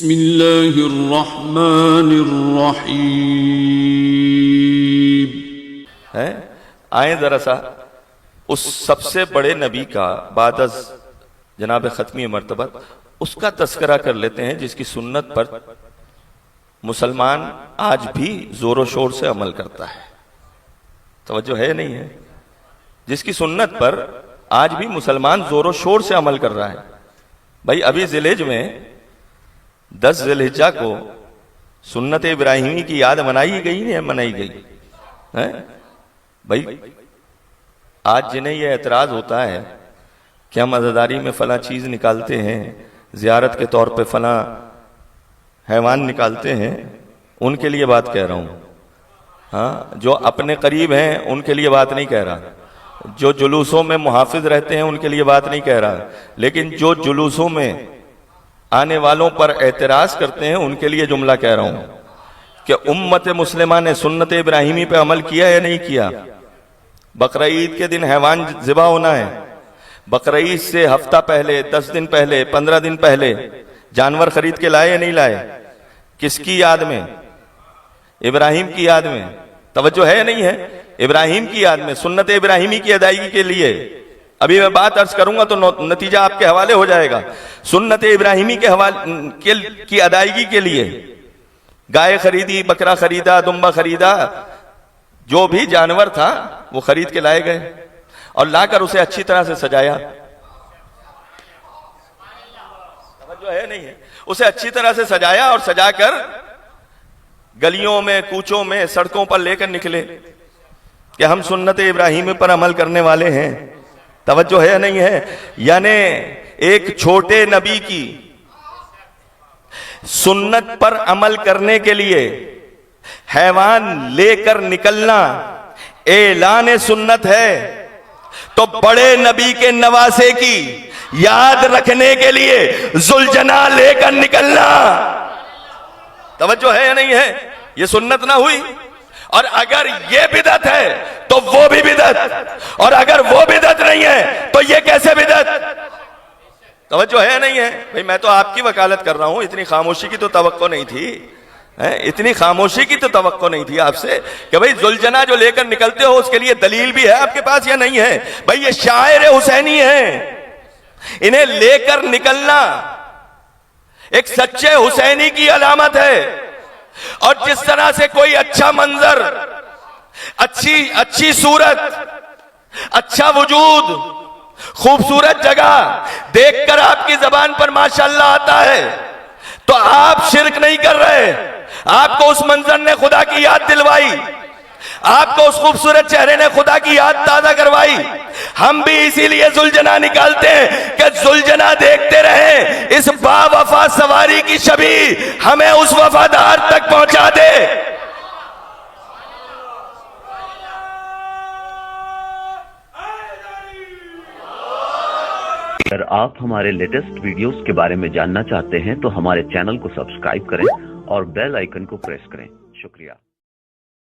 بسم اللہ الرحمن الرحیم. آئیں ذرا سا اس سب سے بڑے نبی کا بعد از جناب ختمی مرتبہ اس کا تذکرہ کر لیتے ہیں جس کی سنت پر مسلمان آج بھی زور و شور سے عمل کرتا ہے. توجہ ہے نہیں ہے؟ جس کی سنت پر آج بھی مسلمان زور و شور سے عمل کر رہا ہے. بھائی ابھی ذی الحجہ میں 10 ذی الحجہ کو سنت ابراہیمی کی یاد منائی گئی نہیں منائی گئی؟ بھائی آج جنہیں یہ اعتراض ہوتا ہے کہ ہم عزاداری میں فلاں چیز نکالتے ہیں، زیارت کے طور پہ فلاں حیوان نکالتے ہیں، ان کے لیے بات کہہ رہا ہوں. ہاں، جو اپنے قریب ہیں ان کے لیے بات نہیں کہہ رہا، جو جلوسوں میں محافظ رہتے ہیں ان کے لیے بات نہیں کہہ رہا، لیکن جو جلوسوں میں آنے والوں پر اعتراض کرتے ہیں ان کے لیے جملہ کہہ رہا ہوں کہ امت مسلمہ نے سنت ابراہیمی پہ عمل کیا یا نہیں کیا؟ بقرہ عید کے دن حیوان ذبح ہونا ہے، بقرہ عید سے ہفتہ پہلے، 10 دن پہلے، 15 دن پہلے جانور خرید کے لائے یا نہیں لائے؟ کس کی یاد میں؟ ابراہیم کی یاد میں. توجہ ہے نہیں ہے؟ ابراہیم کی یاد میں، سنت ابراہیمی کی ادائیگی کے لیے. ابھی میں بات عرض کروں گا تو نتیجہ آپ کے حوالے ہو جائے گا. سنت ابراہیمی کے حوالے کی ادائیگی کے لیے گائے خریدی، بکرا خریدا، دمبا خریدا، جو بھی جانور تھا وہ خرید کے لائے گئے اور لا کر اسے اچھی طرح سے سجایا. توجہ ہے نہیں ہے؟ اسے اچھی طرح سے سجایا اور سجا کر گلیوں میں، کوچوں میں، سڑکوں پر لے کر نکلے کہ ہم سنت ابراہیمی پر عمل کرنے والے ہیں. توجہ ہے نہیں ہے؟ یعنی ایک چھوٹے نبی کی سنت پر عمل کرنے کے لیے حیوان لے کر نکلنا اعلان سنت ہے، تو بڑے نبی کے نواسے کی یاد رکھنے کے لیے ذوالجناح لے کر نکلنا توجہ ہے یا نہیں ہے؟ یہ سنت نہ ہوئی؟ اور اگر یہ بدعت ہے تو وہ بھی بدعت، اور اگر وہ بدعت نہیں ہے تو یہ کیسے بدعت؟ توجہ ہے نہیں ہے؟ بھئی میں تو آپ کی وکالت کر رہا ہوں، اتنی خاموشی کی تو توقع نہیں تھی، اتنی خاموشی کی تو توقع نہیں تھی آپ سے کہ بھئی ذوالجناح جو لے کر نکلتے ہو اس کے لیے دلیل بھی ہے آپ کے پاس یا نہیں ہے؟ بھئی یہ شاعر حسینی ہیں، انہیں لے کر نکلنا ایک سچے حسینی کی علامت ہے. اور جس طرح سے کوئی اچھا منظر، اچھی صورت، اچھا وجود، خوبصورت جگہ دیکھ کر آپ کی زبان پر ماشاءاللہ آتا ہے تو آپ شرک نہیں کر رہے. آپ کو اس منظر نے خدا کی یاد دلوائی، آپ کو اس خوبصورت چہرے نے خدا کی یاد تازہ کروائی. ہم بھی اسی لیے ذوالجناح نکالتے ہیں کہ ذوالجناح دیکھتے رہیں اس با وفا سواری کی شبیہ ہمیں اس وفادار تک پہنچا دے. اگر آپ ہمارے لیٹسٹ ویڈیوز کے بارے میں جاننا چاہتے ہیں تو ہمارے چینل کو سبسکرائب کریں اور بیل آئیکن کو پریس کریں. شکریہ.